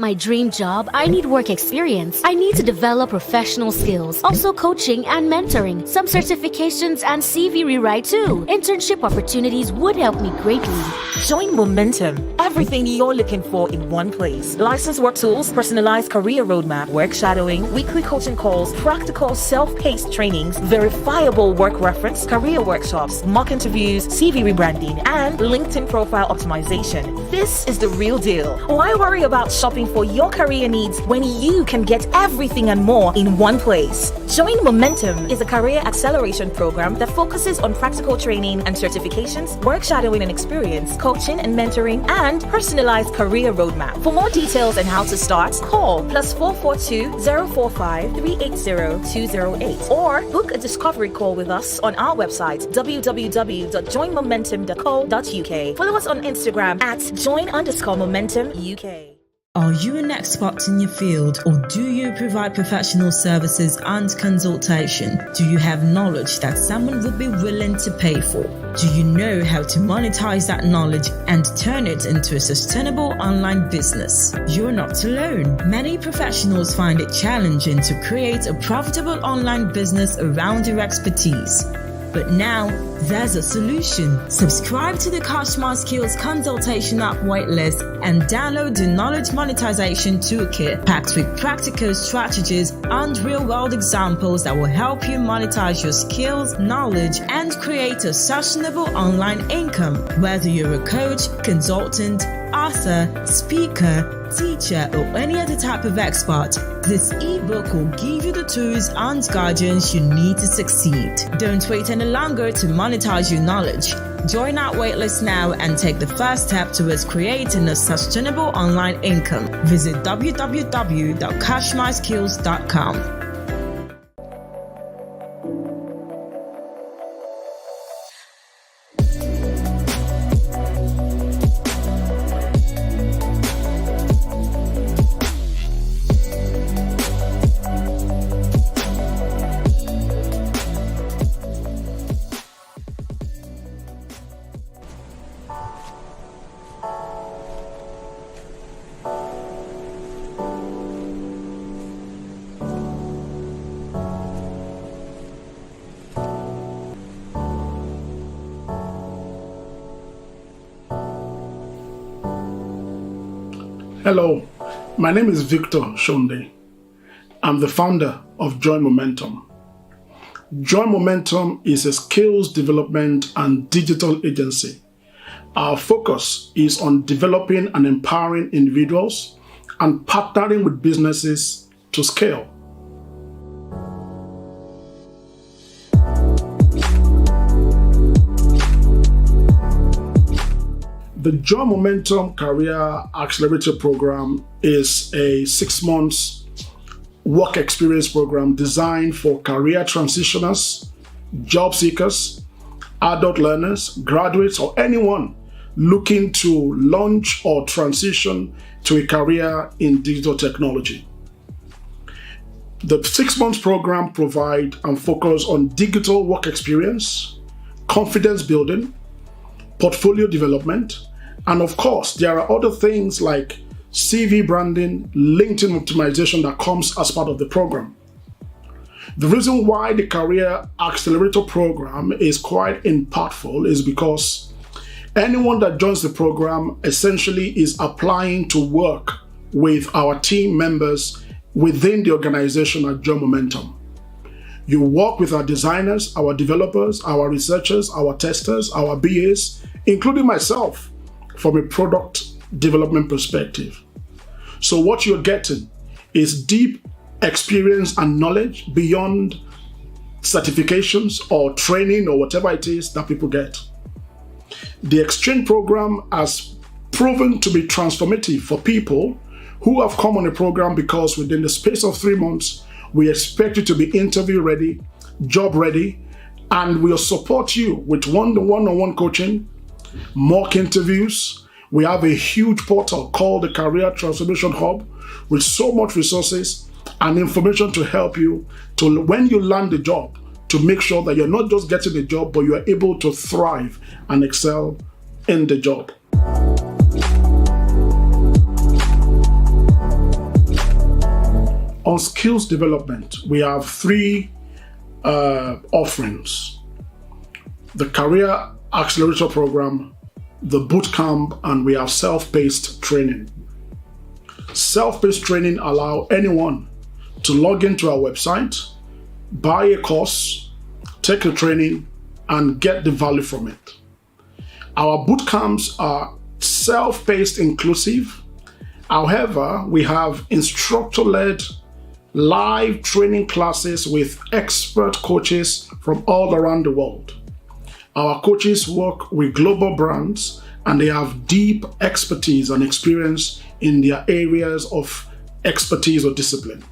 my dream job, I need work experience. I need to develop professional skills, also coaching and mentoring, some certifications and CV rewrite too. Internship opportunities would help me greatly. Join Momentum. Everything you're looking for in one place. Licensed work tools, personalized career roadmap, work shadowing, weekly coaching calls, practical self-paced trainings, verifiable work reference, career workshops, mock interviews, CV rebranding, and LinkedIn profile optimization. This is the real deal. Why worry about shopping for your career needs when you can get everything and more in one place? Join Momentum is a career acceleration program that focuses on practical training and certifications, work shadowing and experience, coaching and mentoring, and personalized career roadmap. For more details on how to start, call +442 045 380 208 or book a discovery call with us on our website www.joinmomentum.co.uk. Follow us on Instagram at join_momentum UK. Are you an expert in your field, or do you provide professional services and consultation? Do you have knowledge that someone would be willing to pay for? Do you know how to monetize that knowledge and turn it into a sustainable online business? You're not alone. Many professionals find it challenging to create a profitable online business around their expertise. But now, there's a solution. Subscribe to the Customer Skills Consultation app waitlist and download the Knowledge Monetization Toolkit packed with practical strategies and real-world examples that will help you monetize your skills, knowledge, and create a sustainable online income. Whether you're a coach, consultant, author, speaker, teacher, or any other type of expert, this ebook will give you the tools and guidance you need to succeed. Don't wait any longer to monetize your knowledge. Join our waitlist now and take the first step towards creating a sustainable online income. Visit www.cashmyskills.com. Hello, my name is Victor Shonde. I'm the founder of Join Momentum. Join Momentum is a skills development and digital agency. Our focus is on developing and empowering individuals and partnering with businesses to scale. The Join Momentum Career Accelerator Program is a 6 months work experience program designed for career transitioners, job seekers, adult learners, graduates, or anyone looking to launch or transition to a career in digital technology. The 6 months program provides and focuses on digital work experience, confidence building, portfolio development, and of course, there are other things like CV branding, LinkedIn optimization that comes as part of the program. The reason why the Career Accelerator program is quite impactful is because anyone that joins the program essentially is applying to work with our team members within the organization at Join Momentum. You work with our designers, our developers, our researchers, our testers, our BAs, including myself, from a product development perspective. So what you're getting is deep experience and knowledge beyond certifications or training or whatever it is that people get. The exchange program has proven to be transformative for people who have come on the program because within the space of 3 months, we expect you to be interview ready, job ready, and we'll support you with one-on-one coaching, mock interviews. We have a huge portal called the Career Transformation Hub with so much resources and information to help you to, when you land the job, to make sure that you're not just getting the job, but you are able to thrive and excel in the job. On skills development, we have three offerings: the Career Accelerator Program, the Bootcamp, and we have self-paced training. Self-paced training allow anyone to log into our website, buy a course, take the training, and get the value from it. Our bootcamps are self-paced inclusive. However, we have instructor-led live training classes with expert coaches from all around the world. Our coaches work with global brands and they have deep expertise and experience in their areas of expertise or discipline.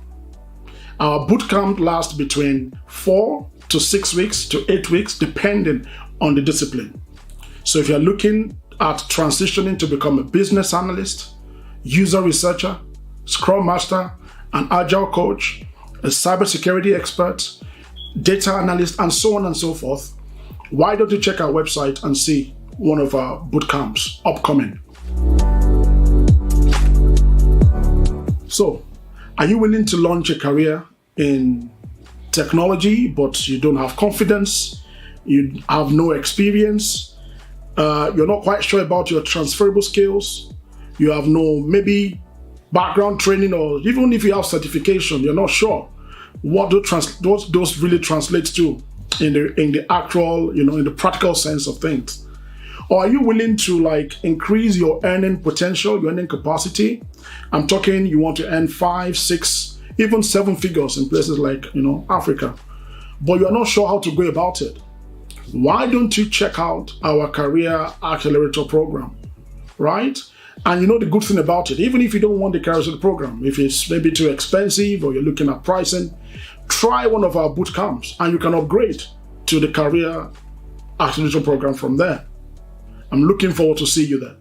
Our bootcamp lasts between 4 to 6 weeks to 8 weeks, depending on the discipline. So if you're looking at transitioning to become a business analyst, user researcher, scrum master, an agile coach, a cybersecurity expert, data analyst, and so on and so forth, why don't you check our website and see one of our bootcamps upcoming? So, are you willing to launch a career in technology, but you don't have confidence, you have no experience, you're not quite sure about your transferable skills, you have no maybe background training, or even if you have certification, you're not sure what those really translates to in the actual, in the practical sense of things? Or are you willing to increase your earning potential, your earning capacity? I'm talking you want to earn 5, 6, even 7 figures in places like Africa, but you're not sure how to go about it. Why don't you check out our Career Accelerator Program, right? And the good thing about it, even if you don't want the Career Accelerator Program, if it's maybe too expensive or you're looking at pricing, try one of our boot camps and you can upgrade to the Career Accelerator Program from there. I'm looking forward to see you there.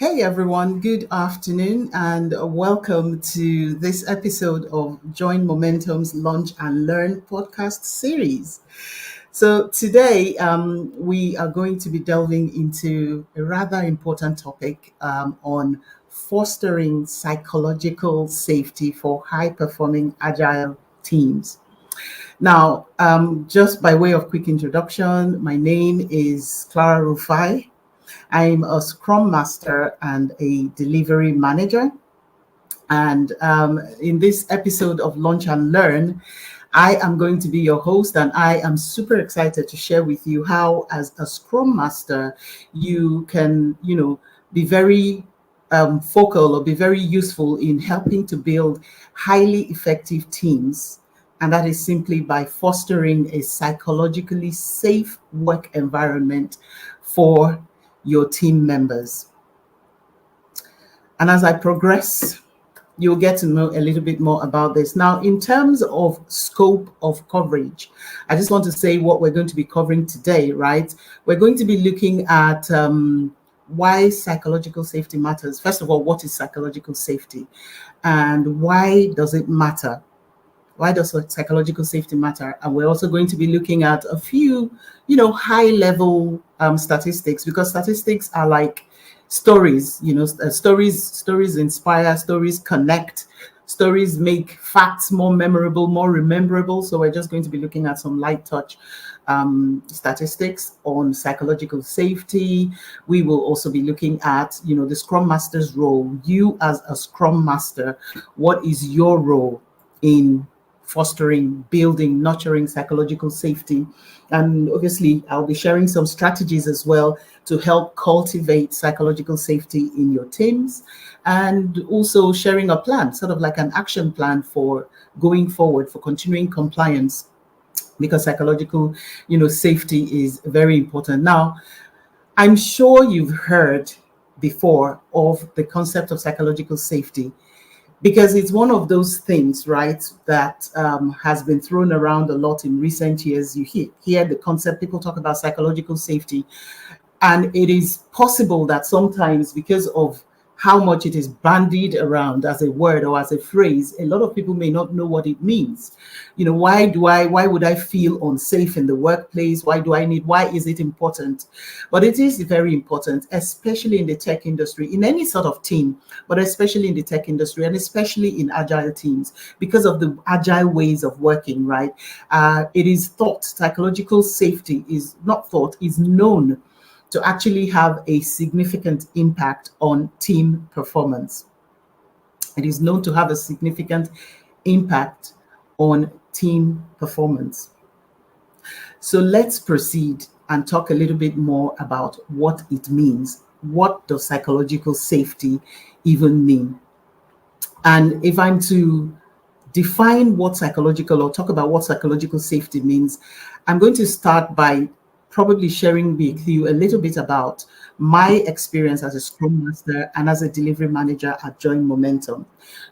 Hey everyone, good afternoon and welcome to this episode of Join Momentum's Launch and Learn podcast series. So today we are going to be delving into a rather important topic on fostering psychological safety for high-performing agile teams. Now, just by way of quick introduction, my name is Clara Rufai. I'm a Scrum Master and a Delivery Manager. And in this episode of Launch and Learn, I am going to be your host, and I am super excited to share with you how, as a Scrum Master, you can, be very focal or be very useful in helping to build highly effective teams. And that is simply by fostering a psychologically safe work environment for your team members. And as I progress, you'll get to know a little bit more about this. Now, in terms of scope of coverage, I just want to say what we're going to be covering today, right? We're going to be looking at why psychological safety matters. First of all, what is psychological safety? And why does it matter? Why does psychological safety matter? And we're also going to be looking at a few, high-level statistics, because statistics are like stories. Stories inspire, stories connect, stories make facts more memorable, more rememberable. So we're just going to be looking at some light touch statistics on psychological safety. We will also be looking at, the Scrum Master's role. You as a Scrum Master, what is your role in fostering, building, nurturing psychological safety? And obviously, I'll be sharing some strategies as well to help cultivate psychological safety in your teams, and also sharing a plan, sort of like an action plan for going forward, for continuing compliance, because psychological, safety is very important. Now, I'm sure you've heard before of the concept of psychological safety, because it's one of those things, right, that has been thrown around a lot in recent years. You hear the concept, people talk about psychological safety, and it is possible that sometimes, because of how much it is bandied around as a word or as a phrase, a lot of people may not know what it means. Why would I feel unsafe in the workplace? Why is it important? But it is very important, especially in the tech industry, in any sort of team, but especially in the tech industry and especially in agile teams, because of the agile ways of working, right? It is thought, psychological safety is not thought, is known to actually have a significant impact on team performance. It is known to have a significant impact on team performance. So let's proceed and talk a little bit more about what it means. What does psychological safety even mean? And if I'm to define what psychological or talk about what psychological safety means, I'm going to start by probably sharing with you a little bit about my experience as a Scrum Master and as a delivery manager at Join Momentum.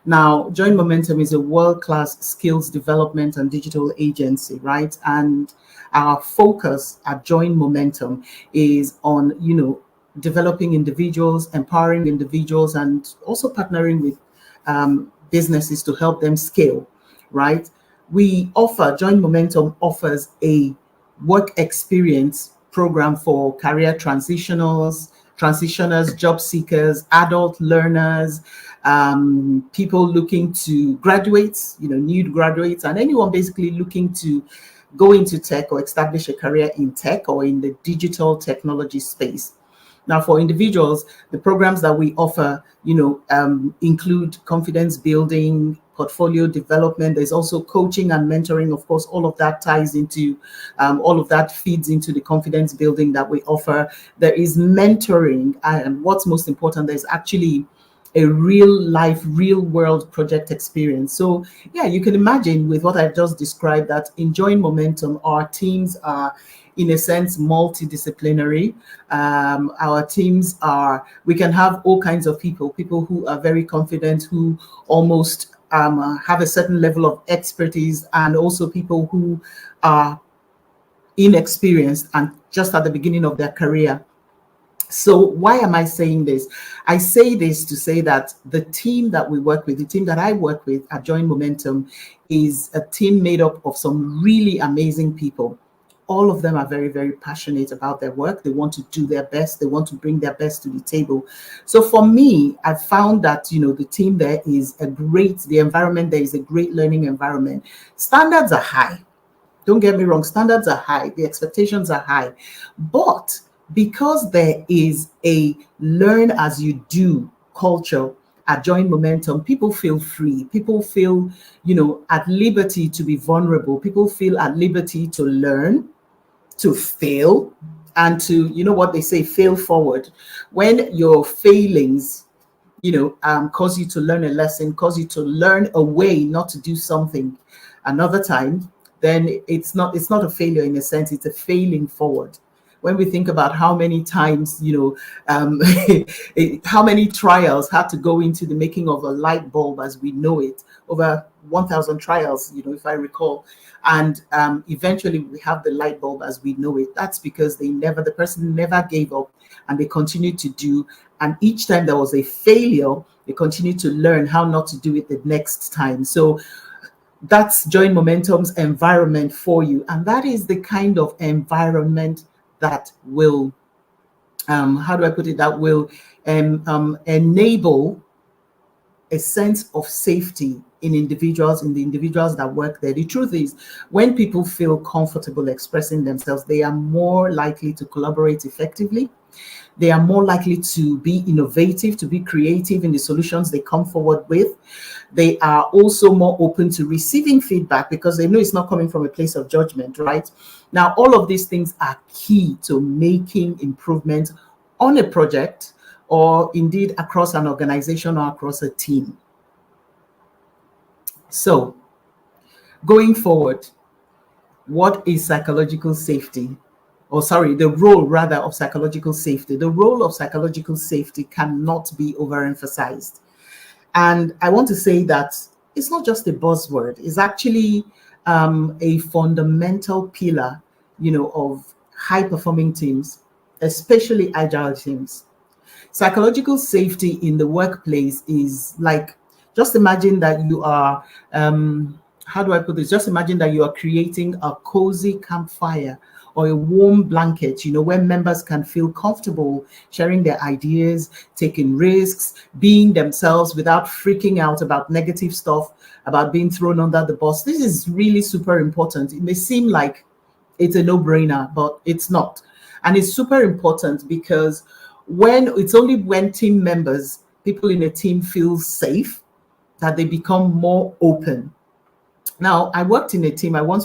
Now, Join Momentum is a world-class skills development and digital agency, right? And our focus at Join Momentum is on, developing individuals, empowering individuals, and also partnering with businesses to help them scale, right? Join Momentum offers a work experience program for career transitioners, job seekers, adult learners, people looking to graduate, new graduates, and anyone basically looking to go into tech or establish a career in tech or in the digital technology space. Now, for individuals, the programs that we offer, include confidence building, portfolio development. There's also coaching and mentoring. Of course, all of that feeds into the confidence building that we offer. There is mentoring, and what's most important, there's actually a real life, real world project experience. So yeah, you can imagine with what I've just described that in Join Momentum, our teams are in a sense multidisciplinary. Our teams we can have all kinds of people who are very confident, who almost have a certain level of expertise, and also people who are inexperienced and just at the beginning of their career. So why am I saying this? I say this to say that the team that I work with at Join Momentum is a team made up of some really amazing people. All of them are very, very passionate about their work. They want to do their best. They want to bring their best to the table. So for me, I found that, the team there the environment there is a great learning environment. Standards are high. Don't get me wrong, standards are high. The expectations are high. But because there is a learn as you do culture at Join Momentum, people feel free. People feel, at liberty to be vulnerable. People feel at liberty to learn, to fail, and to, what they say, fail forward. When your failings, cause you to learn a lesson, cause you to learn a way not to do something another time, then it's not a failure in a sense, it's a failing forward. When we think about how many times, how many trials had to go into the making of a light bulb as we know it, over 1,000 trials, if I recall, and eventually we have the light bulb as we know it. That's because the person never gave up, and they continued to do. And each time there was a failure, they continued to learn how not to do it the next time. So that's Join Momentum's environment for you, and that is the kind of environment that will, that will enable a sense of safety in the individuals that work there. The truth is, when people feel comfortable expressing themselves, they are more likely to collaborate effectively. They are more likely to be innovative, to be creative in the solutions they come forward with. They are also more open to receiving feedback because they know it's not coming from a place of judgment, right? Now, all of these things are key to making improvements on a project, or indeed across an organization or across a team. So, going forward, what is psychological safety? The role rather of psychological safety. The role of psychological safety cannot be overemphasized. And I want to say that it's not just a buzzword, it's actually a fundamental pillar, of high performing teams, especially agile teams. Psychological safety in the workplace is like, just imagine that you are, how do I put this? Just imagine that you are creating a cozy campfire or a warm blanket, where members can feel comfortable sharing their ideas, taking risks, being themselves without freaking out about negative stuff, about being thrown under the bus. This is really super important. It may seem like it's a no-brainer, but it's not. And it's super important because it's only when team members, people in a team feel safe, that they become more open. Now, I once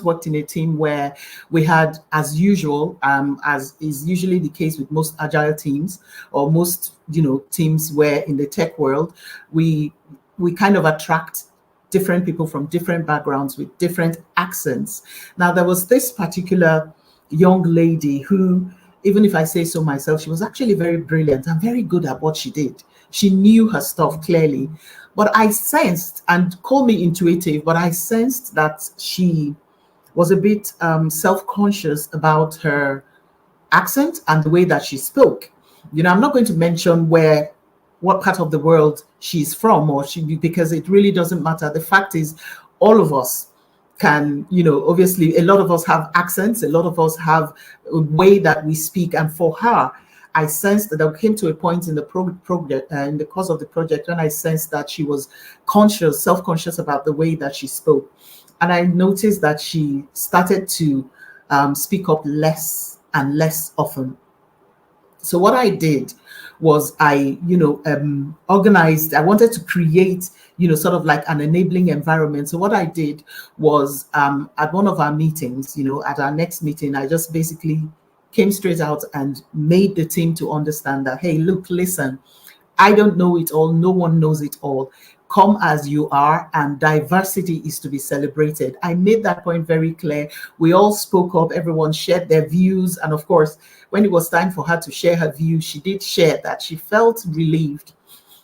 worked in a team where we had, as usual, as is usually the case with most agile teams, or most, teams where in the tech world, we kind of attract different people from different backgrounds with different accents. Now, there was this particular young lady who, even if I say so myself, she was actually very brilliant and very good at what she did. She knew her stuff clearly. But I sensed, and call me intuitive, but I sensed that she was a bit self-conscious about her accent and the way that she spoke. I'm not going to mention what part of the world she's from, because it really doesn't matter. The fact is, all of us can, obviously, a lot of us have accents, a lot of us have a way that we speak, and for her, I sensed that I came to a point in the project, in the course of the project, when I sensed that she was self-conscious about the way that she spoke. And I noticed that she started to speak up less and less often. So what I did was I organized, I wanted to create, sort of like an enabling environment. So what I did was at one of our meetings, at our next meeting, I just basically came straight out and made the team to understand that, hey, look, listen, I don't know it all. No one knows it all. Come as you are, and diversity is to be celebrated. I made that point very clear. We all spoke up, everyone shared their views. And of course, when it was time for her to share her views, she did share that she felt relieved,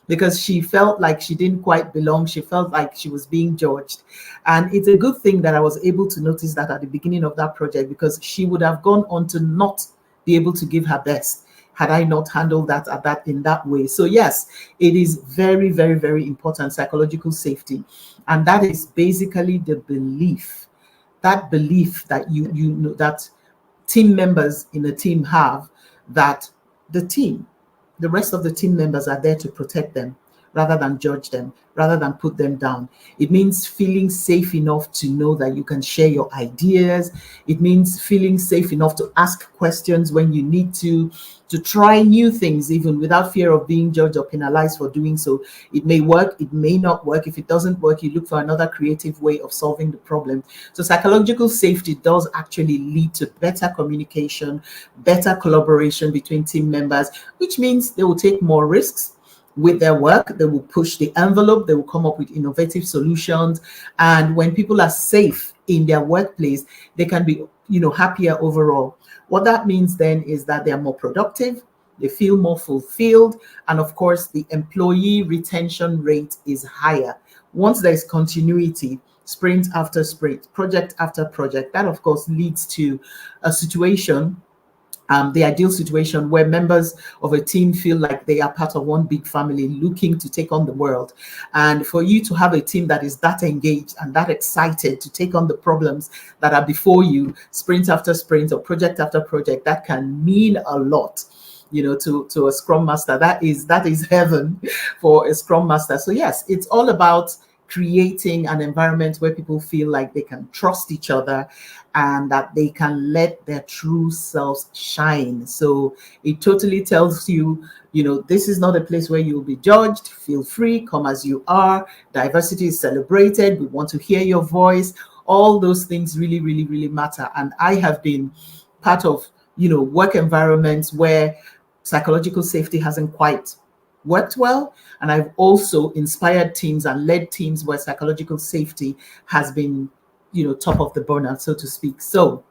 because she felt like she didn't quite belong. She felt like she was being judged. And it's a good thing that I was able to notice that at the beginning of that project, because she would have gone on to not be able to give her best had I not handled that in that way. So yes, it is very, very, very important, psychological safety. And that is basically the belief that that team members in a team have, that the rest of the team members are there to protect them rather than judge them, rather than put them down. It means feeling safe enough to know that you can share your ideas. It means feeling safe enough to ask questions when you need to try new things, even without fear of being judged or penalized for doing so. It may work, it may not work. If it doesn't work, you look for another creative way of solving the problem. So psychological safety does actually lead to better communication, better collaboration between team members, which means they will take more risks with their work. They will push the envelope. They will come up with innovative solutions. And when people are safe in their workplace, they can be, happier overall. What that means then is that they are more productive, they feel more fulfilled, and of course, the employee retention rate is higher. Once there is continuity, sprint after sprint, project after project, that of course leads to a situation, the ideal situation where members of a team feel like they are part of one big family looking to take on the world. And for you to have a team that is that engaged and that excited to take on the problems that are before you, sprint after sprint or project after project, that can mean a lot, to a scrum master. That is heaven for a scrum master. So yes, it's all about creating an environment where people feel like they can trust each other and that they can let their true selves shine. So it totally tells you, this is not a place where you'll be judged. Feel free, come as you are. Diversity is celebrated. We want to hear your voice. All those things really, really, really matter. And I have been part of, work environments where psychological safety hasn't quite worked well. And I've also inspired teams and led teams where psychological safety has been, top of the burner, so to speak. So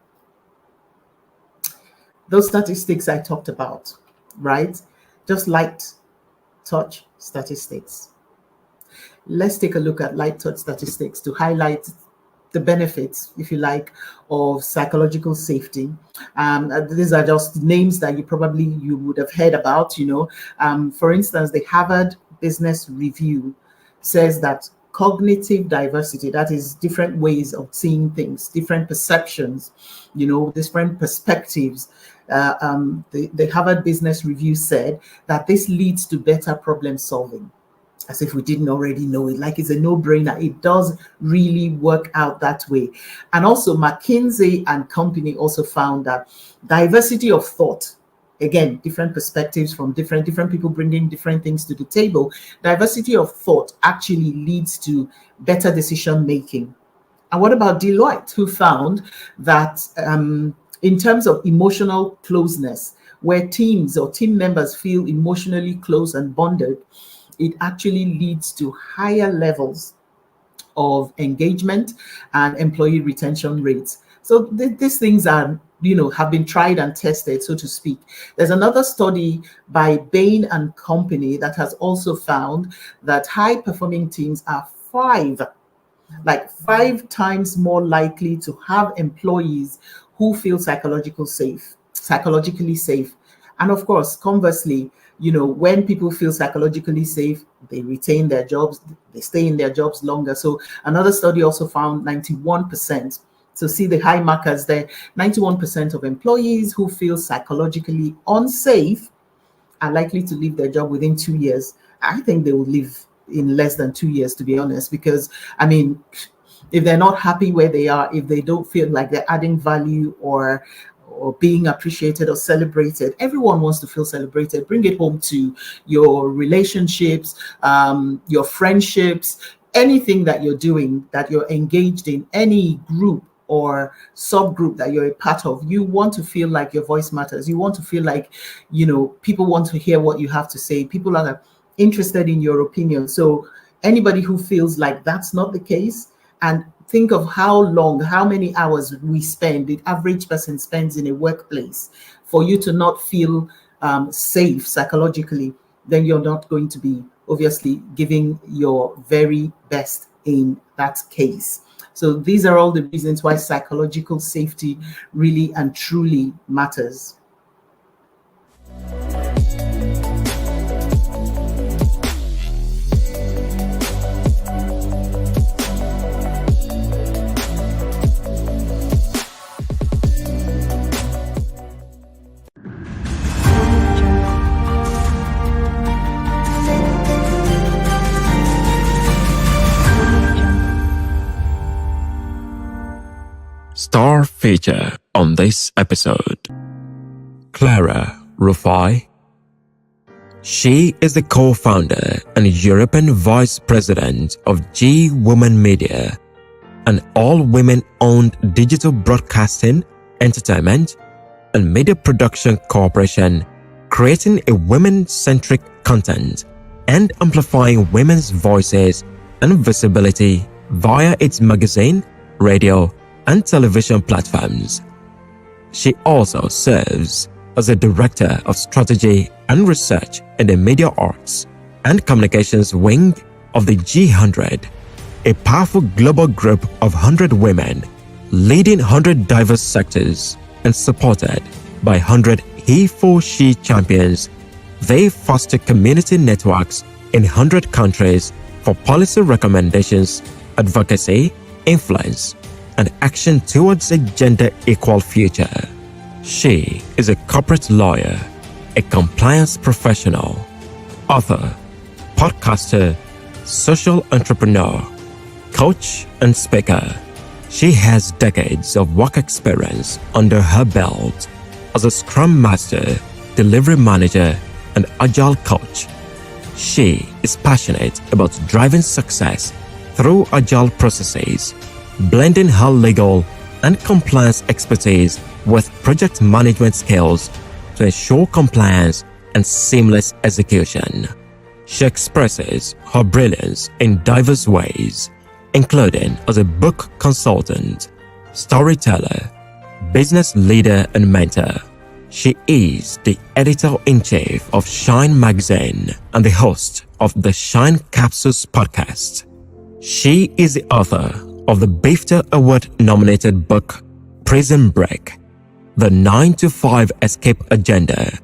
those statistics I talked about, right? Just light touch statistics. Let's take a look at light touch statistics to highlight the benefits, if you like, of psychological safety. These are just names that you would have heard about. For instance, the Harvard Business Review says that cognitive diversity, that is different ways of seeing things, different perceptions, different perspectives. The Harvard Business Review said that this leads to better problem solving. As if we didn't already know it, like it's a no-brainer. It does really work out that way. And also McKinsey and Company also found that diversity of thought, again, different perspectives from different people bringing different things to the table, diversity of thought actually leads to better decision making. And what about Deloitte, who found that in terms of emotional closeness, where teams or team members feel emotionally close and bonded, it actually leads to higher levels of engagement and employee retention rates. So these things are, have been tried and tested, so to speak. There's another study by Bain and Company that has also found that high-performing teams are 5 times more likely to have employees who feel psychologically safe. And of course, conversely, when people feel psychologically safe, they retain their jobs, they stay in their jobs longer. So another study also found 91%. So see the high markers there, 91% of employees who feel psychologically unsafe are likely to leave their job within 2 years. I think they will leave in less than 2 years, to be honest, because, if they're not happy where they are, if they don't feel like they're adding value or being appreciated or celebrated. Everyone wants to feel celebrated. Bring it home to your relationships, your friendships, anything that you're doing, that you're engaged in, any group or subgroup that you're a part of. You want to feel like your voice matters. You want to feel like, people want to hear what you have to say. People are interested in your opinion. So anybody who feels like that's not the case, and think of how many hours the average person spends in a workplace for you to not feel safe psychologically, then you're not going to be obviously giving your very best in that case. So these are all the reasons why psychological safety really and truly matters. Star feature on this episode: Clara Rufai. She is the co-founder and European Vice President of G Women Media, an all-women-owned digital broadcasting, entertainment, and media production corporation, creating a women-centric content and amplifying women's voices and visibility via its magazine, radio, and television platforms. She also serves as the Director of Strategy and Research in the Media Arts and Communications Wing of the G100, a powerful global group of 100 women leading 100 diverse sectors and supported by 100 he-for-she champions. They foster community networks in 100 countries for policy recommendations, advocacy, influence, and action towards a gender-equal future. She is a corporate lawyer, a compliance professional, author, podcaster, social entrepreneur, coach, and speaker. She has decades of work experience under her belt as a Scrum Master, Delivery Manager, and Agile coach. She is passionate about driving success through Agile processes, blending her legal and compliance expertise with project management skills to ensure compliance and seamless execution. She expresses her brilliance in diverse ways, including as a book consultant, storyteller, business leader, and mentor. She is the editor-in-chief of Shine magazine and the host of the Shine Capsules podcast. She is the author of the BAFTA Award-nominated book Prison Break, the 9-to-5 escape agenda,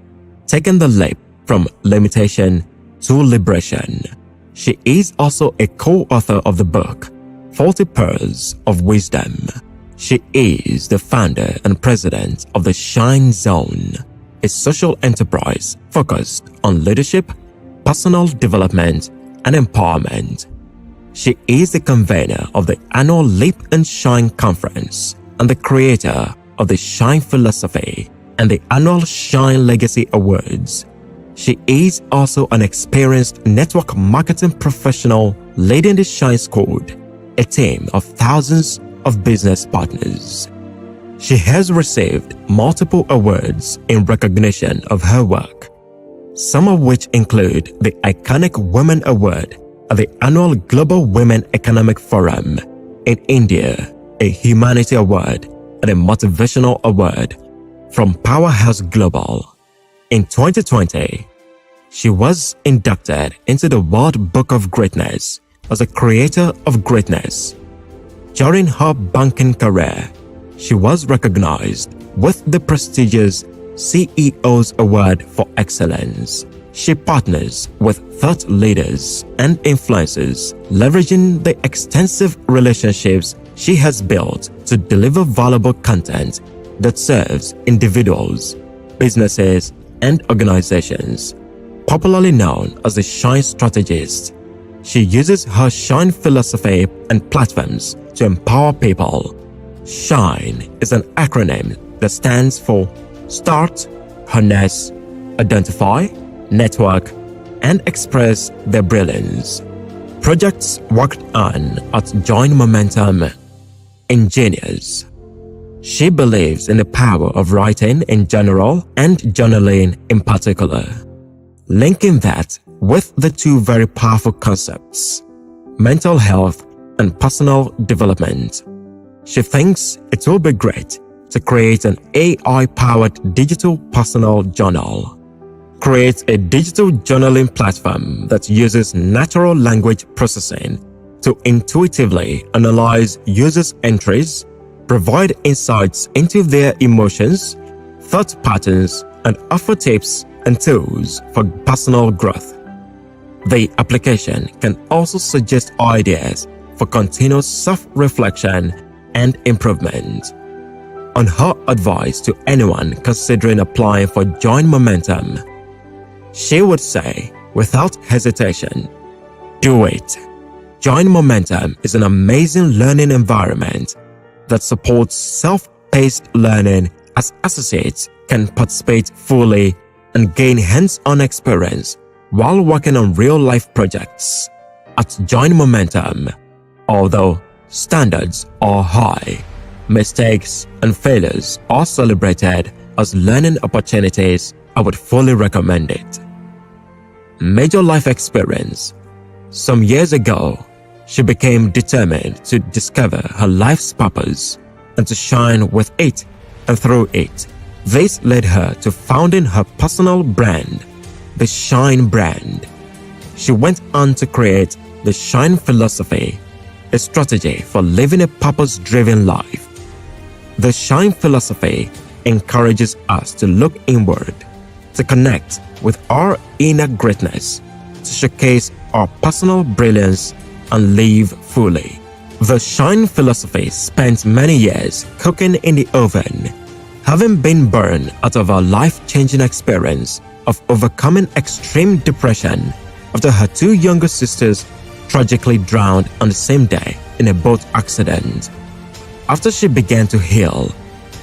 taking the leap from limitation to liberation. She is also a co-author of the book 40 Pearls of Wisdom. She is the founder and president of the Shine Zone, a social enterprise focused on leadership, personal development, and empowerment. She is the convener of the annual Leap and Shine Conference and the creator of the Shine Philosophy and the annual Shine Legacy Awards. She is also an experienced network marketing professional leading the Shine Squad, a team of thousands of business partners. She has received multiple awards in recognition of her work, some of which include the iconic Women Award at the annual Global Women Economic Forum in India, a Humanity Award, and a Motivational Award from Powerhouse Global. In 2020, she was inducted into the World Book of Greatness as a Creator of Greatness. During her banking career, she was recognized with the prestigious CEO's Award for Excellence. She partners with thought leaders and influencers, leveraging the extensive relationships she has built to deliver valuable content that serves individuals, businesses, and organizations. Popularly known as the Shine Strategist, she uses her Shine philosophy and platforms to empower people. SHINE is an acronym that stands for Start, Harness, Identify, Network, and Express their brilliance. Projects worked on at Join Momentum. Ingenious. She believes in the power of writing in general and journaling in particular, linking that with the two very powerful concepts, mental health and personal development. She thinks it will be great to create an AI-powered digital personal journal. Create a digital journaling platform that uses natural language processing to intuitively analyze users' entries, provide insights into their emotions, thought patterns, and offer tips and tools for personal growth. The application can also suggest ideas for continuous self-reflection and improvement. On her advice to anyone considering applying for Join Momentum, she would say, without hesitation, do it. Join Momentum is an amazing learning environment that supports self-paced learning, as associates can participate fully and gain hands-on experience while working on real-life projects. At Join Momentum, although standards are high, mistakes and failures are celebrated as learning opportunities. I would fully recommend it. Major life experience. Some years ago, she became determined to discover her life's purpose and to shine with it and through it. This led her to founding her personal brand, the Shine brand. She went on to create the Shine Philosophy, a strategy for living a purpose-driven life. The Shine Philosophy encourages us to look inward, to connect with our inner greatness, to showcase our personal brilliance and live fully. The Shine Philosophy spent many years cooking in the oven, having been born out of a life-changing experience of overcoming extreme depression after her two younger sisters tragically drowned on the same day in a boat accident. After she began to heal,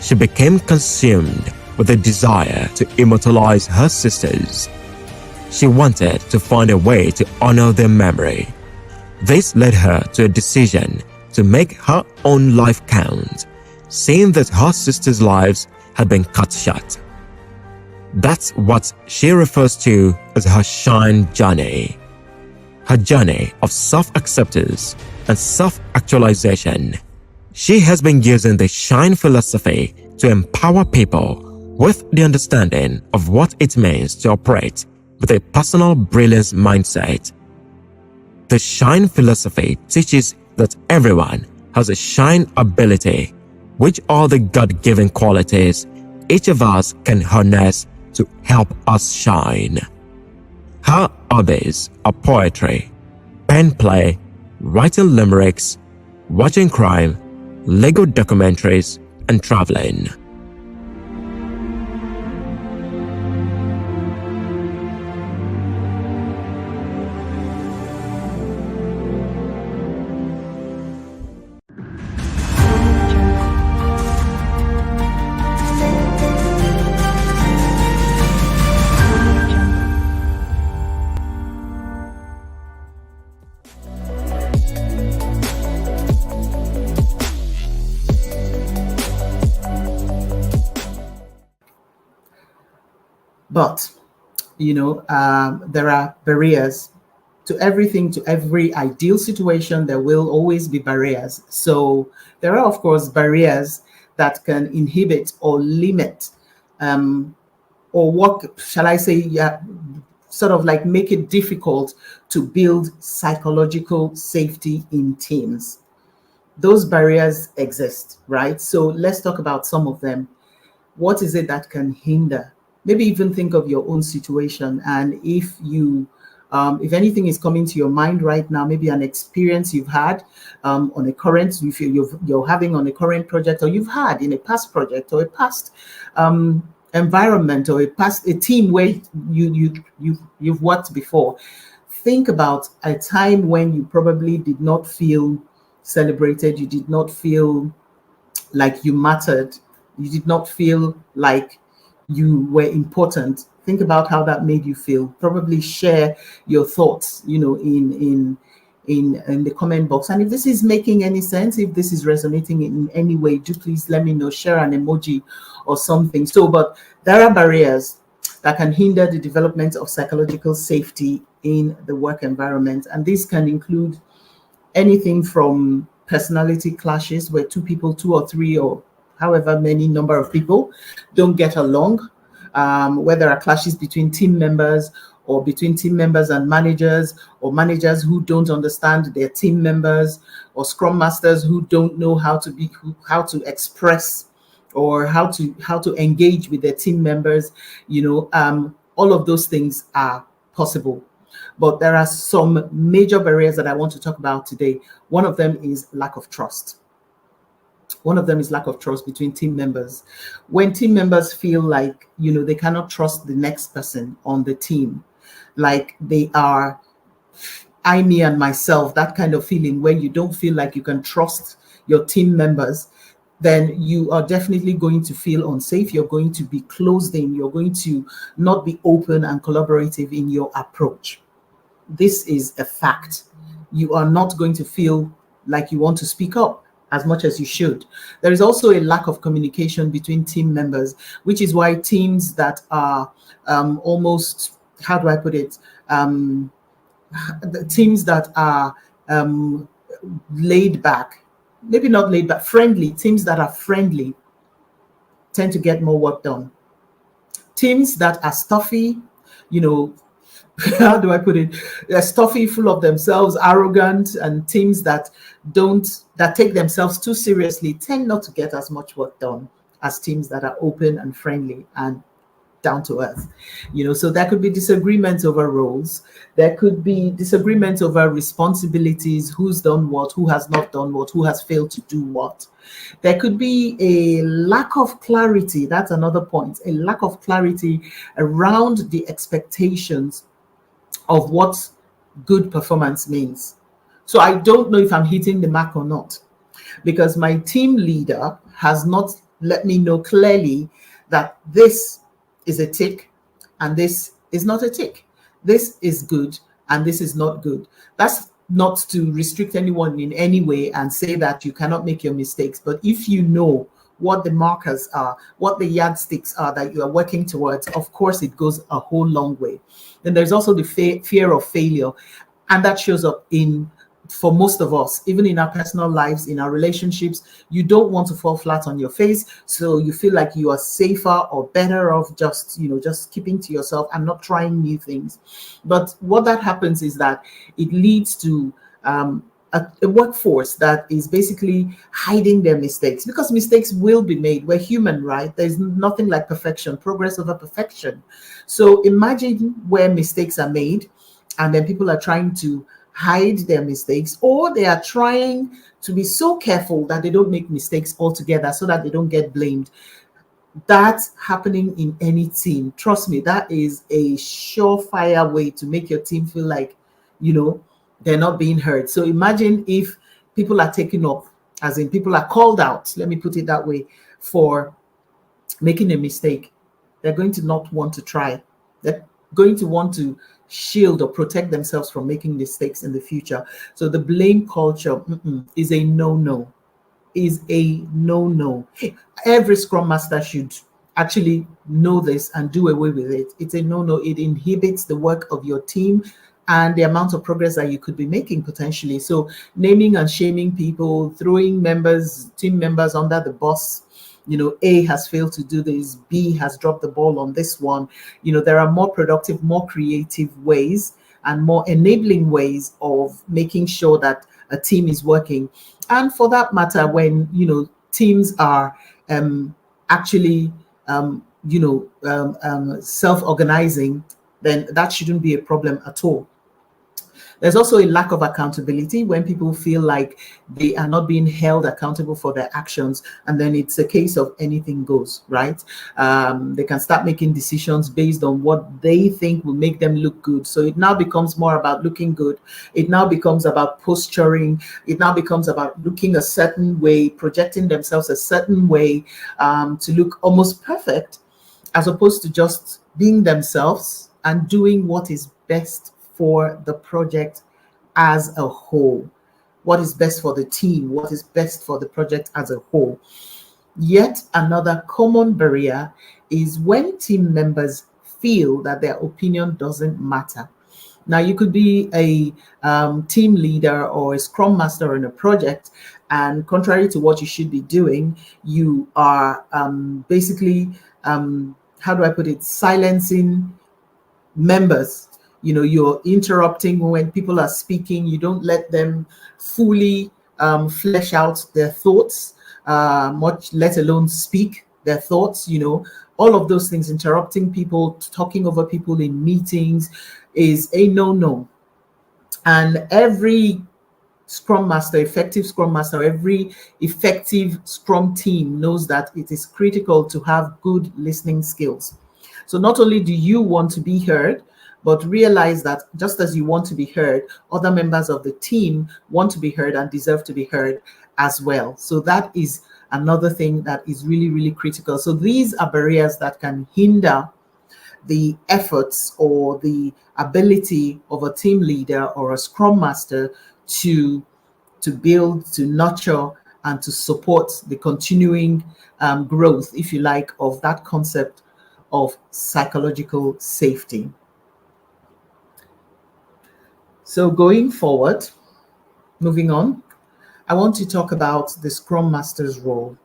she became consumed with a desire to immortalize her sisters. She wanted to find a way to honor their memory. This led her to a decision to make her own life count, seeing that her sisters' lives had been cut short. That's what she refers to as her Shine journey. Her journey of self-acceptance and self-actualization. She has been using the Shine philosophy to empower people with the understanding of what it means to operate with a personal brilliance mindset. The Shine philosophy teaches that everyone has a shine ability, which are the God-given qualities each of us can harness to help us shine. Her hobbies are poetry, pen play, writing limericks, watching crime, Lego documentaries, and traveling. But, there are barriers to everything, to every ideal situation. There will always be barriers. So there are, of course, barriers that can inhibit or limit, or what shall I say, sort of like make it difficult to build psychological safety in teams. Those barriers exist, right? So let's talk about some of them. What is it that can hinder? Maybe even think of your own situation, and if if anything is coming to your mind right now, maybe an experience you've had on a current, you're having on a current project, or you've had in a past project, or a past environment, or a team where you've worked before. Think about a time when you probably did not feel celebrated, you did not feel like you mattered, you did not feel like you were important. Think about how that made you feel. Probably share your thoughts, in the comment box. And if this is making any sense, if this is resonating in any way, do please let me know. Share an emoji or something. But there are barriers that can hinder the development of psychological safety in the work environment, and these can include anything from personality clashes, where two or three, or however many number of people don't get along, where there are clashes between team members, or between team members and managers, or managers who don't understand their team members, or scrum masters who don't know how to express, or how to engage with their team members. All of those things are possible. But there are some major barriers that I want to talk about today. One of them is lack of trust. Between team members. When team members feel like, they cannot trust the next person on the team, like they are I, me, and myself, that kind of feeling where you don't feel like you can trust your team members, then you are definitely going to feel unsafe. You're going to be closed in. You're going to not be open and collaborative in your approach. This is a fact. You are not going to feel like you want to speak up as much as you should. There is also a lack of communication between team members, which is why teams that are almost, how do I put it? The teams that are laid back, maybe not laid back, friendly, teams that are friendly tend to get more work done. Teams that are stuffy, how do I put it? They're stuffy, full of themselves, arrogant, and teams that take themselves too seriously tend not to get as much work done as teams that are open and friendly and down to earth. So there could be disagreements over roles. There could be disagreements over responsibilities, who's done what, who has not done what, who has failed to do what. There could be a lack of clarity. That's another point. A lack of clarity around the expectations of what good performance means. So I don't know if I'm hitting the mark or not, because my team leader has not let me know clearly that this is a tick and this is not a tick. This is good and this is not good. That's not to restrict anyone in any way and say that you cannot make your mistakes. But if you know what the markers are, what the yardsticks are that you are working towards, of course, it goes a whole long way. Then there's also the fear of failure. And that shows up for most of us, even in our personal lives, in our relationships. You don't want to fall flat on your face. So you feel like you are safer or better off just keeping to yourself and not trying new things. But what that happens is that it leads to a workforce that is basically hiding their mistakes, because mistakes will be made. We're human, right? There's nothing like perfection, progress over perfection. So imagine where mistakes are made and then people are trying to hide their mistakes, or they are trying to be so careful that they don't make mistakes altogether so that they don't get blamed. That's happening in any team. Trust me, that is a surefire way to make your team feel like, they're not being heard. So imagine if people are taken up, as in people are called out, let me put it that way, for making a mistake. They're going to not want to try. They're going to want to shield or protect themselves from making mistakes in the future. So the blame culture is a no-no. Is a no-no. Every Scrum Master should actually know this and do away with it. It's a no-no. It inhibits the work of your team and the amount of progress that you could be making potentially. So naming and shaming people, throwing team members under the bus, A has failed to do this, B has dropped the ball on this one. There are more productive, more creative ways and more enabling ways of making sure that a team is working. And for that matter, when, teams are actually, self-organizing, then that shouldn't be a problem at all. There's also a lack of accountability when people feel like they are not being held accountable for their actions, and then it's a case of anything goes, right? They can start making decisions based on what they think will make them look good. So it now becomes more about looking good. It now becomes about posturing. It now becomes about looking a certain way, projecting themselves a certain way, to look almost perfect, as opposed to just being themselves and doing what is best for the project as a whole. What is best for the team? What is best for the project as a whole? Yet another common barrier is when team members feel that their opinion doesn't matter. Now, you could be a team leader or a scrum master in a project, and contrary to what you should be doing, you are basically, how do I put it, silencing members. You're interrupting when people are speaking. You don't let them fully flesh out their thoughts, much let alone speak their thoughts. All of those things, interrupting people, talking over people in meetings, is a no-no. And every Scrum Master, effective Scrum Master, every effective Scrum team knows that it is critical to have good listening skills. So not only do you want to be heard, but realize that just as you want to be heard, other members of the team want to be heard and deserve to be heard as well. So that is another thing that is really, really critical. So these are barriers that can hinder the efforts or the ability of a team leader or a Scrum Master to build, to nurture, and to support the continuing growth, if you like, of that concept of psychological safety. So going forward, moving on, I want to talk about the Scrum Master's role.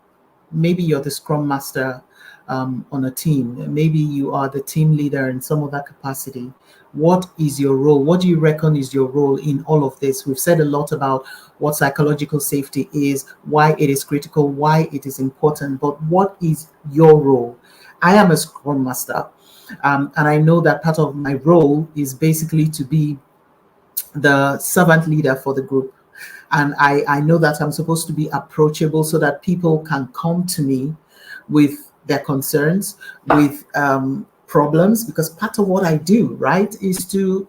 Maybe you're the Scrum Master on a team. Maybe you are the team leader in some other capacity. What is your role? What do you reckon is your role in all of this? We've said a lot about what psychological safety is, why it is critical, why it is important, but what is your role? I am a Scrum Master, and I know that part of my role is basically to be the servant leader for the group. And I know that I'm supposed to be approachable so that people can come to me with their concerns, with problems, because part of what I do, right, is to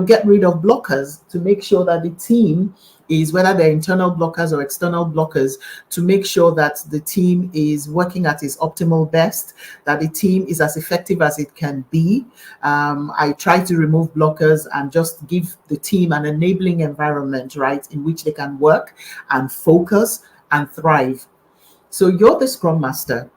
get rid of blockers, to make sure that the team is, whether they're internal blockers or external blockers, to make sure that the team is working at its optimal best, that the team is as effective as it can be. I try to remove blockers and just give the team an enabling environment, right, in which they can work and focus and thrive. So you're the Scrum Master.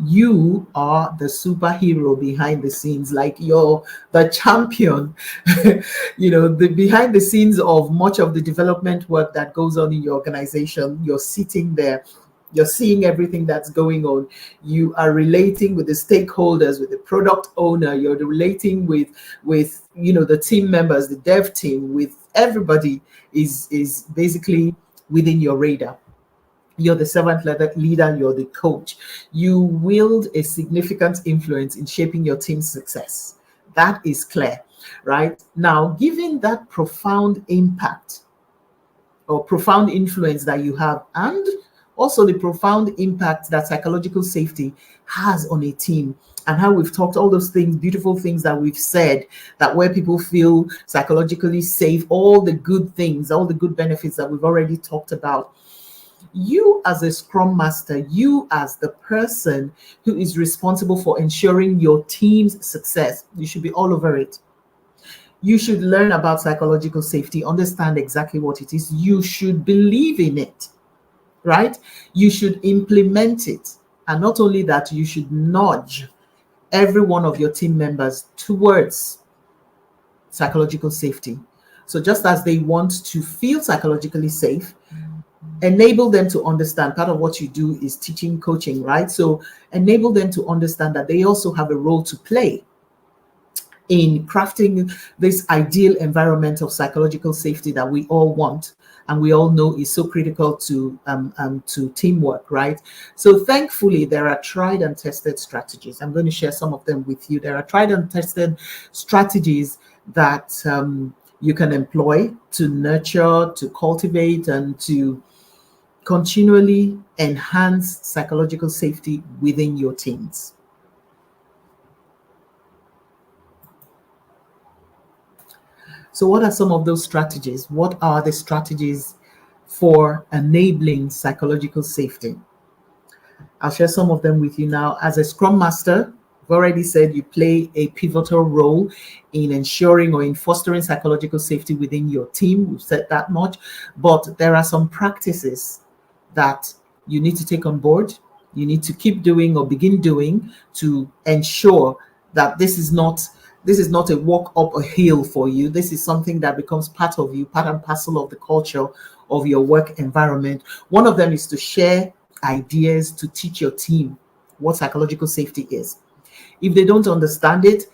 You are the superhero behind the scenes, like you're the champion, the behind the scenes of much of the development work that goes on in your organization. You're sitting there You're seeing everything that's going on. You are relating with the stakeholders, with the product owner. You're relating with the team members, the dev team, with everybody is basically within your radar. You're the servant leader, you're the coach. You wield a significant influence in shaping your team's success. That is clear, right? Now, given that profound impact or profound influence that you have, and also the profound impact that psychological safety has on a team, and how we've talked all those things, beautiful things that we've said, that where people feel psychologically safe, all the good things, all the good benefits that we've already talked about, you as a scrum master, you as the person who is responsible for ensuring your team's success, you should be all over it. You should learn about psychological safety, understand exactly what it is. You should believe in it, right? You should implement it. And not only that, you should nudge every one of your team members towards psychological safety. So just as they want to feel psychologically safe, enable them to understand. Part of what you do is teaching, coaching, right? So enable them to understand that they also have a role to play in crafting this ideal environment of psychological safety that we all want and we all know is so critical to teamwork, right? So thankfully, there are tried and tested strategies. I'm going to share some of them with you. There are tried and tested strategies that you can employ to nurture, to cultivate, and to continually enhance psychological safety within your teams. So what are some of those strategies? What are the strategies for enabling psychological safety? I'll share some of them with you now. As a Scrum Master, I've already said you play a pivotal role in ensuring or in fostering psychological safety within your team. We've said that much, but there are some practices that you need to take on board, you need to keep doing or begin doing to ensure that this is not a walk up a hill for you. This is something that becomes part of you, part and parcel of the culture of your work environment. One of them is to share ideas to teach your team what psychological safety is. If they don't understand it,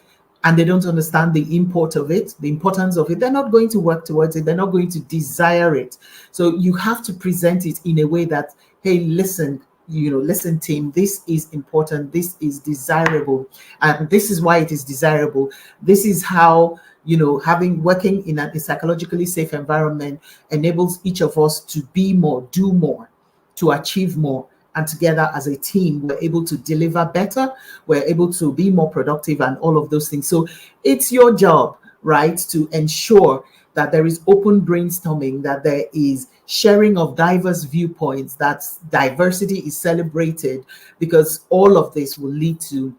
and they don't understand the import of it, the importance of it, they're not going to work towards it. They're not going to desire it. So you have to present it in a way that, hey, listen, listen, team, this is important. This is desirable. And this is why it is desirable. This is how, working in a psychologically safe environment enables each of us to be more, do more, to achieve more. And together as a team, we're able to deliver better, we're able to be more productive and all of those things. So it's your job, right, to ensure that there is open brainstorming, that there is sharing of diverse viewpoints, that diversity is celebrated, because all of this will lead to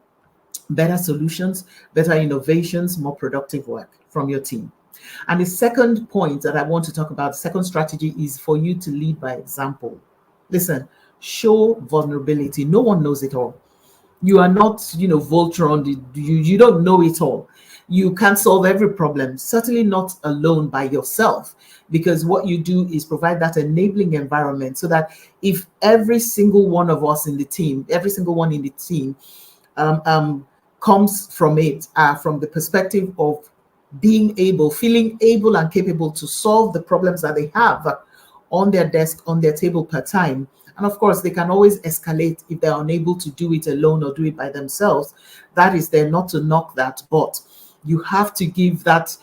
better solutions, better innovations, more productive work from your team. And the second point that I want to talk about, the second strategy, is for you to lead by example. Listen, show vulnerability. No one knows it all. You are not, Voltron. You don't know it all. You can't solve every problem, certainly not alone by yourself, because what you do is provide that enabling environment so that if every single one of us in the team, every single one in the team comes from it, from the perspective of feeling able and capable to solve the problems that they have on their desk, on their table per time. And of course, they can always escalate if they're unable to do it alone or do it by themselves. That is there, not to knock that, but you have to give that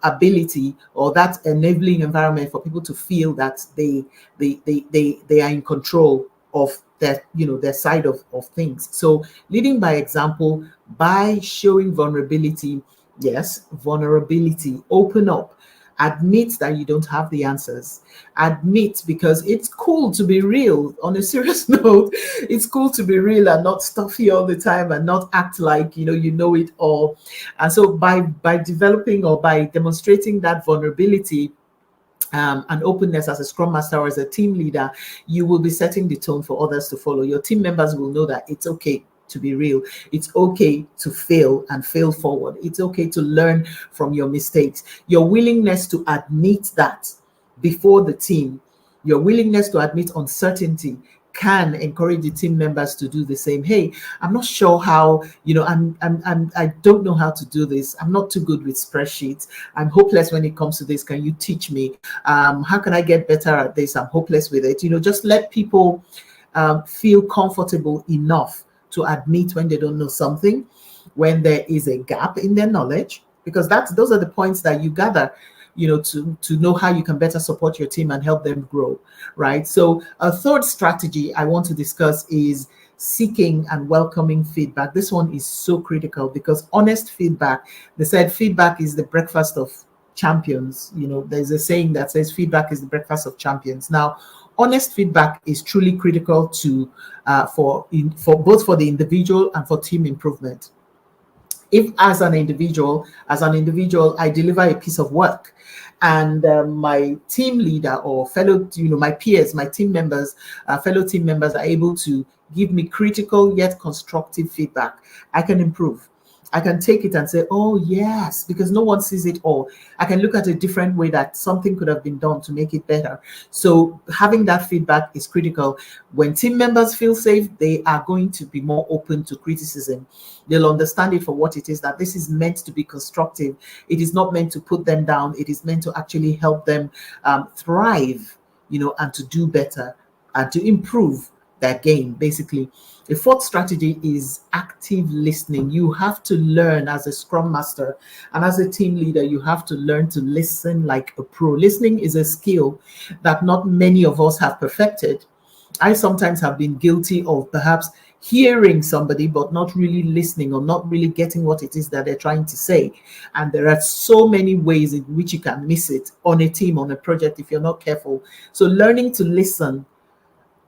ability or that enabling environment for people to feel that they are in control of their side of things. So leading by example, by showing vulnerability. Yes, vulnerability. Open up. Admit that you don't have the answers. Admit, because it's cool to be real. On a serious note, it's cool to be real and not stuffy all the time and not act like you know it all. And so by developing or by demonstrating that vulnerability and openness as a scrum master or as a team leader, you will be setting the tone for others to follow. Your team members will know that it's okay to be real. It's okay to fail and fail forward. It's okay to learn from your mistakes. Your willingness to admit that before the team, your willingness to admit uncertainty can encourage the team members to do the same. Hey, I'm not sure how, I don't know how to do this. I'm not too good with spreadsheets. I'm hopeless when it comes to this. Can you teach me? How can I get better at this? I'm hopeless with it. Just let people feel comfortable enough to admit when they don't know something, when there is a gap in their knowledge, because those are the points that you gather, to know how you can better support your team and help them grow, right? So a third strategy I want to discuss is seeking and welcoming feedback. This one is so critical because honest feedback, they said feedback is the breakfast of champions. There's a saying that says feedback is the breakfast of champions. Now, honest feedback is truly critical to for both for the individual and for team improvement. If as an individual, I deliver a piece of work and my team leader or fellow, my peers, my team members, fellow team members are able to give me critical yet constructive feedback, I can improve. I can take it and say, oh, yes, because no one sees it all. I can look at a different way that something could have been done to make it better. So having that feedback is critical. When team members feel safe, they are going to be more open to criticism. They'll understand it for what it is, that this is meant to be constructive. It is not meant to put them down. It is meant to actually help them thrive, and to do better and to improve their game, basically. The fourth strategy is active listening. You have to learn as a scrum master and as a team leader, you have to learn to listen like a pro. Listening is a skill that not many of us have perfected. I sometimes have been guilty of perhaps hearing somebody but not really listening or not really getting what it is that they're trying to say. And there are so many ways in which you can miss it on a team, on a project, if you're not careful. So learning to listen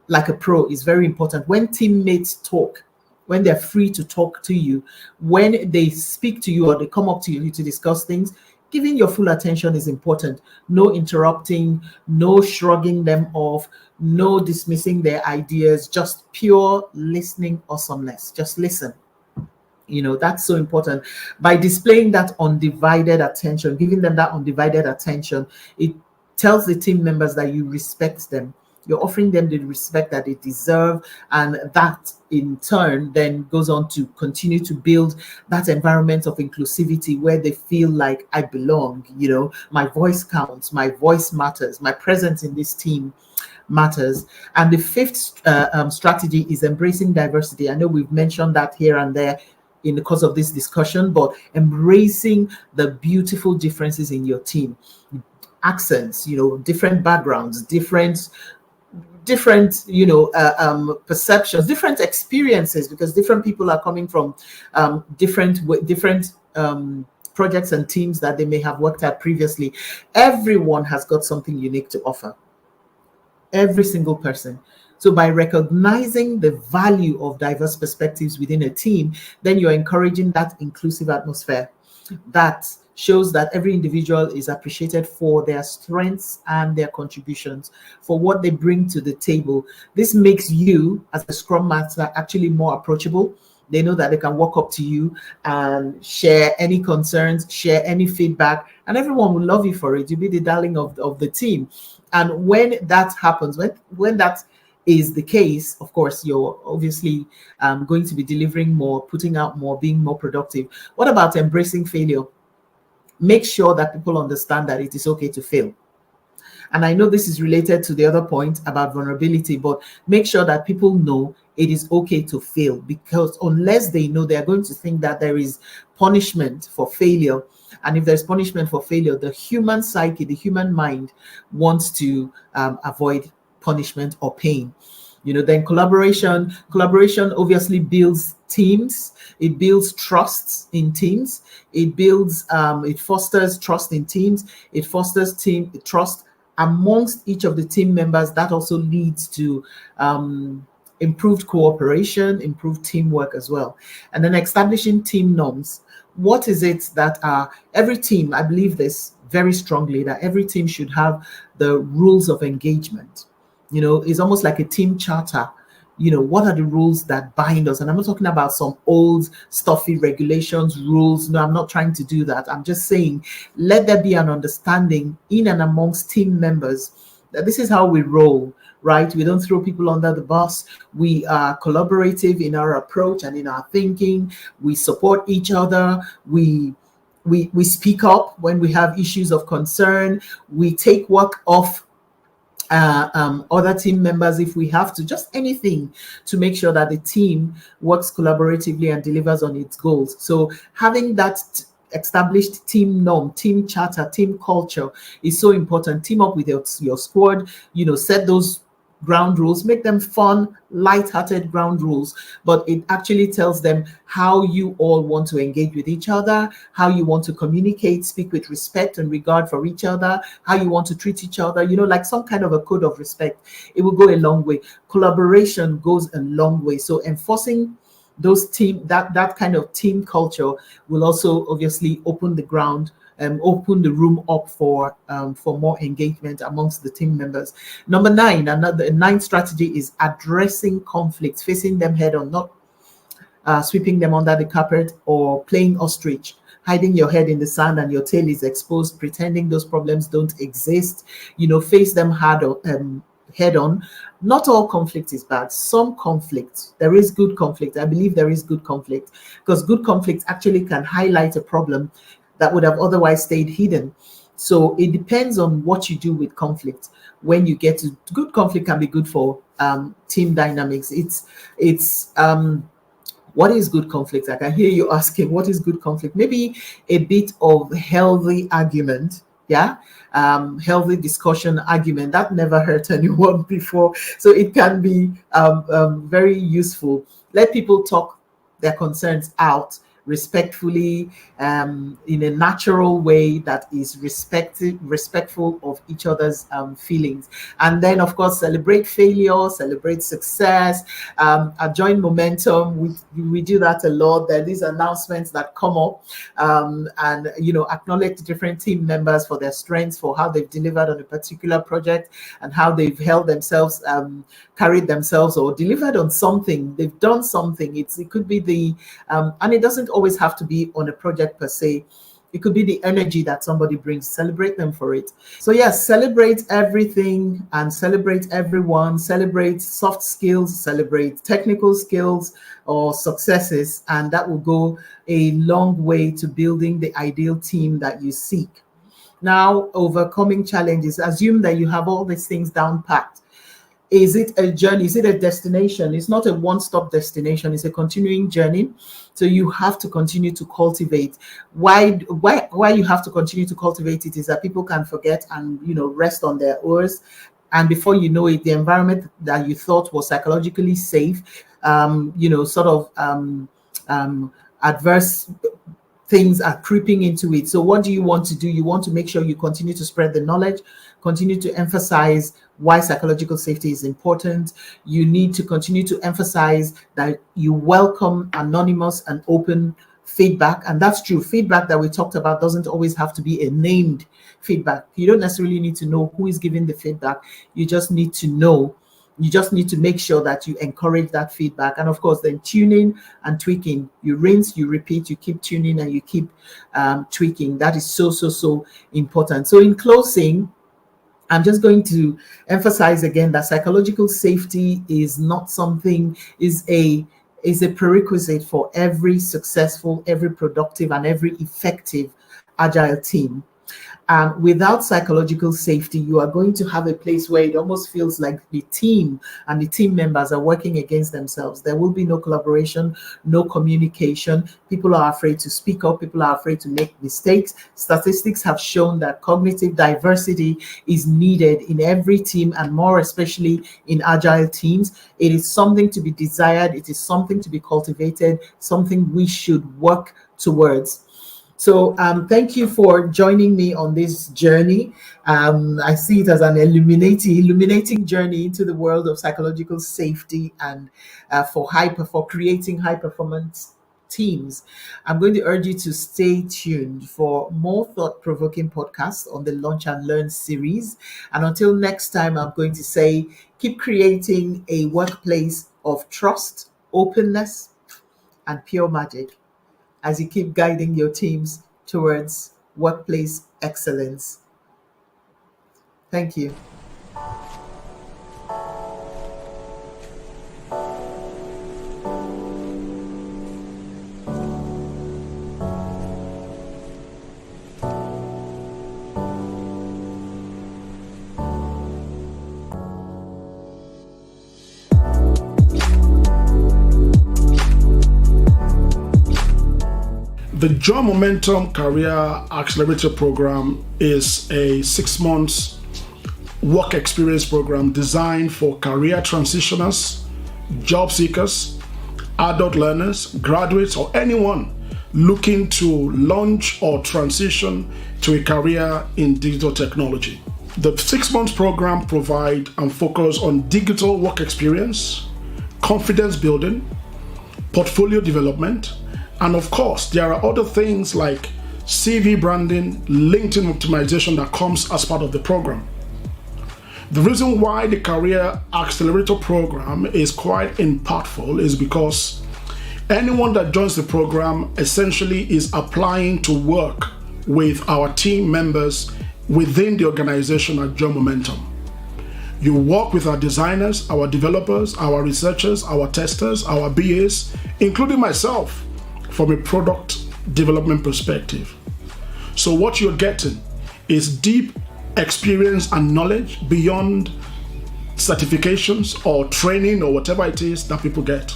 like a pro is very important. When teammates talk, when they're free to talk to you, when they speak to you or they come up to you to discuss things, giving your full attention is important. No interrupting, no shrugging them off, no dismissing their ideas, just pure listening awesomeness. Just listen. That's so important. By displaying that undivided attention, giving them that undivided attention, it tells the team members that you respect them. You're offering them the respect that they deserve, and that in turn then goes on to continue to build that environment of inclusivity where they feel like I belong. My voice counts, my voice matters, my presence in this team matters. And the fifth strategy is embracing diversity. I know we've mentioned that here and there in the course of this discussion, but embracing the beautiful differences in your team, accents, different backgrounds, different perceptions, different experiences, because different people are coming from different projects and teams that they may have worked at previously. Everyone has got something unique to offer, every single person. So by recognizing the value of diverse perspectives within a team, then you're encouraging that inclusive atmosphere that shows that every individual is appreciated for their strengths and their contributions, for what they bring to the table. This makes you, as a scrum master, actually more approachable. They know that they can walk up to you and share any concerns, share any feedback, and everyone will love you for it. You'll be the darling of the team. And when that happens, when that is the case, of course, you're obviously going to be delivering more, putting out more, being more productive. What about embracing failure? Make sure that people understand that it is okay to fail. And I know this is related to the other point about vulnerability, but make sure that people know it is okay to fail, because unless they know, they are going to think that there is punishment for failure. And if there's punishment for failure, the human psyche, the human mind wants to avoid punishment or pain. Then collaboration obviously builds teams. It builds trust in teams. It fosters trust in teams. It fosters team trust amongst each of the team members. That also leads to improved cooperation, improved teamwork as well. And then establishing team norms. What is it that every team, I believe this very strongly, that every team should have the rules of engagement. It's almost like a team charter. What are the rules that bind us? And I'm not talking about some old stuffy regulations, rules. No, I'm not trying to do that. I'm just saying, let there be an understanding in and amongst team members that this is how we roll. right? We don't throw people under the bus. We are collaborative in our approach and in our thinking. We support each other. We speak up when we have issues of concern. We take work off other team members if we have to, just anything to make sure that the team works collaboratively and delivers on its goals. So having that established team norm, team charter, team culture is so important. Team up with your squad, set those ground rules, make them fun, light-hearted ground rules, but it actually tells them how you all want to engage with each other, how you want to communicate, speak with respect and regard for each other, how you want to treat each other, like some kind of a code of respect. It will go a long way. Collaboration goes a long way. So enforcing those that kind of team culture will also obviously open the ground, open the room up for more engagement amongst the team members. Number 9, another 9th strategy is addressing conflicts, facing them head on, not sweeping them under the carpet or playing ostrich, hiding your head in the sand and your tail is exposed, pretending those problems don't exist. Face them head on. Not all conflict is bad. Some conflict, there is good conflict. I believe there is good conflict, because good conflict actually can highlight a problem that would have otherwise stayed hidden. So it depends on what you do with conflict. When you get to good conflict, can be good for team dynamics. It's what is good conflict? I can hear you asking, what is good conflict? Maybe a bit of healthy argument. Yeah. Healthy discussion, argument that never hurt anyone before. So it can be very useful. Let people talk their concerns out respectfully, in a natural way that is respectful of each other's feelings. And then, of course, celebrate failure, celebrate success. At Join Momentum, we do that a lot. There are these announcements that come up, and acknowledge different team members for their strengths, for how they've delivered on a particular project, and how they've held themselves, carried themselves, or delivered on something. They've done something. It could be and it doesn't always have to be on a project per se. It could be the energy that somebody brings. Celebrate them for it. So yes, celebrate everything and celebrate everyone. Celebrate soft skills, celebrate technical skills or successes, and that will go a long way to building the ideal team that you seek. Now, overcoming challenges. Assume that you have all these things down packed. Is it a journey? Is it a destination? It's not a one-stop destination. It's a continuing journey. So you have to continue to cultivate. Why you have to continue to cultivate it is that people can forget and rest on their oars. And before you know it, the environment that you thought was psychologically safe, adverse things are creeping into it. So what do you want to do? You want to make sure you continue to spread the knowledge, continue to emphasize why psychological safety is important. You need to continue to emphasize that you welcome anonymous and open feedback. And that's true. Feedback that we talked about doesn't always have to be a named feedback. You don't necessarily need to know who is giving the feedback. You just need to know. You just need to make sure that you encourage that feedback. And of course, then tuning and tweaking. You rinse, you repeat, you keep tuning and you keep tweaking. That is so important. So in closing, I'm just going to emphasize again that psychological safety is not something, is a prerequisite for every successful, every productive, and every effective agile team. Without psychological safety, you are going to have a place where it almost feels like the team and the team members are working against themselves. There will be no collaboration, no communication. People are afraid to speak up. People are afraid to make mistakes. Statistics have shown that cognitive diversity is needed in every team, and more especially in agile teams. It is something to be desired. It is something to be cultivated, something we should work towards. So thank you for joining me on this journey. I see it as an illuminating journey into the world of psychological safety and for creating high performance teams. I'm going to urge you to stay tuned for more thought-provoking podcasts on the Launch and Learn series. And until next time, I'm going to say, keep creating a workplace of trust, openness, and pure magic as you keep guiding your teams towards workplace excellence. Thank you. The Join Momentum Career Accelerator Program is a 6 months work experience program designed for career transitioners, job seekers, adult learners, graduates, or anyone looking to launch or transition to a career in digital technology. The 6 months program provides and focuses on digital work experience, confidence building, portfolio development, and of course, there are other things like CV branding, LinkedIn optimization that comes as part of the program. The reason why the Career Accelerator program is quite impactful is because anyone that joins the program essentially is applying to work with our team members within the organization at Join Momentum. You work with our designers, our developers, our researchers, our testers, our BAs, including myself, from a product development perspective. So what you're getting is deep experience and knowledge beyond certifications or training or whatever it is that people get.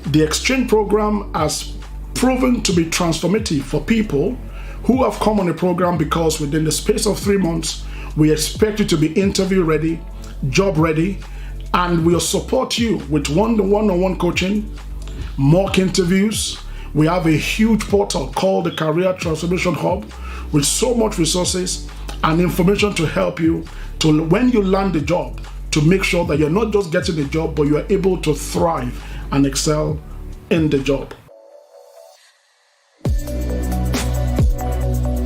The exchange program has proven to be transformative for people who have come on a program because within the space of 3 months, we expect you to be interview ready, job ready, and we'll support you with one-on-one coaching, mock interviews. We have a huge portal called the Career Transformation Hub with so much resources and information to help you to, when you land the job, to make sure that you're not just getting a job, but you are able to thrive and excel in the job.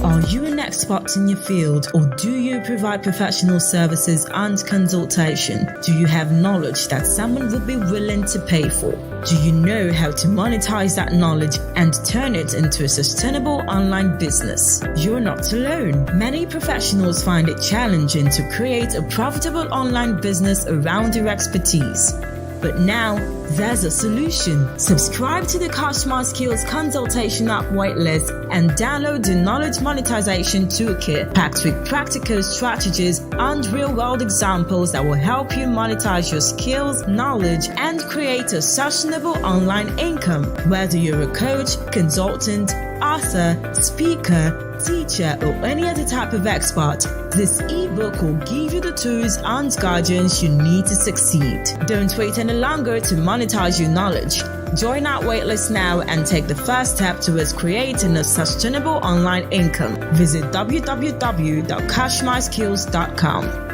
Are you an expert in your field, or do you provide professional services and consultation? Do you have knowledge that someone would be willing to pay for? Do you know how to monetize that knowledge and turn it into a sustainable online business? You're not alone. Many professionals find it challenging to create a profitable online business around their expertise. But now, there's a solution. Subscribe to the Customer Skills Consultation app waitlist and download the Knowledge Monetization Toolkit packed with practical strategies and real-world examples that will help you monetize your skills, knowledge, and create a sustainable online income. Whether you're a coach, consultant, author, speaker, teacher, or any other type of expert, this ebook will give you the tools and guidance you need to succeed. Don't wait any longer to monetize your knowledge. Join our waitlist now and take the first step towards creating a sustainable online income. Visit www.cashmyskills.com.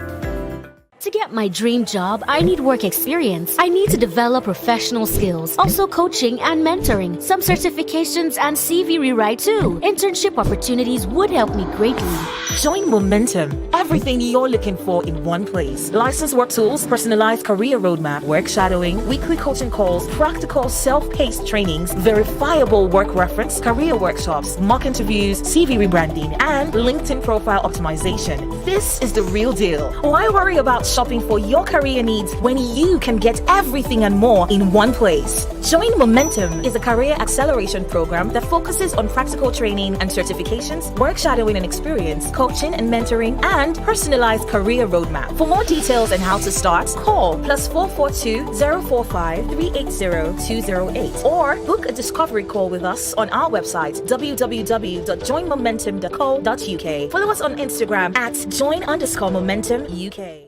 To get my dream job, I need work experience. I need to develop professional skills, also coaching and mentoring, some certifications and CV rewrite too. Internship opportunities would help me greatly. Join Momentum. Everything you're looking for in one place. Licensed work tools, personalized career roadmap, work shadowing, weekly coaching calls, practical self-paced trainings, verifiable work reference, career workshops, mock interviews, CV rebranding, and LinkedIn profile optimization. This is the real deal. Why worry about shopping for your career needs when you can get everything and more in one place? Join Momentum is a career acceleration program that focuses on practical training and certifications, work shadowing and experience, coaching and mentoring, and personalized career roadmap. For more details on how to start, call +442 045 380 208 or book a discovery call with us on our website www.joinmomentum.co.uk. Follow us on Instagram at join_momentum UK.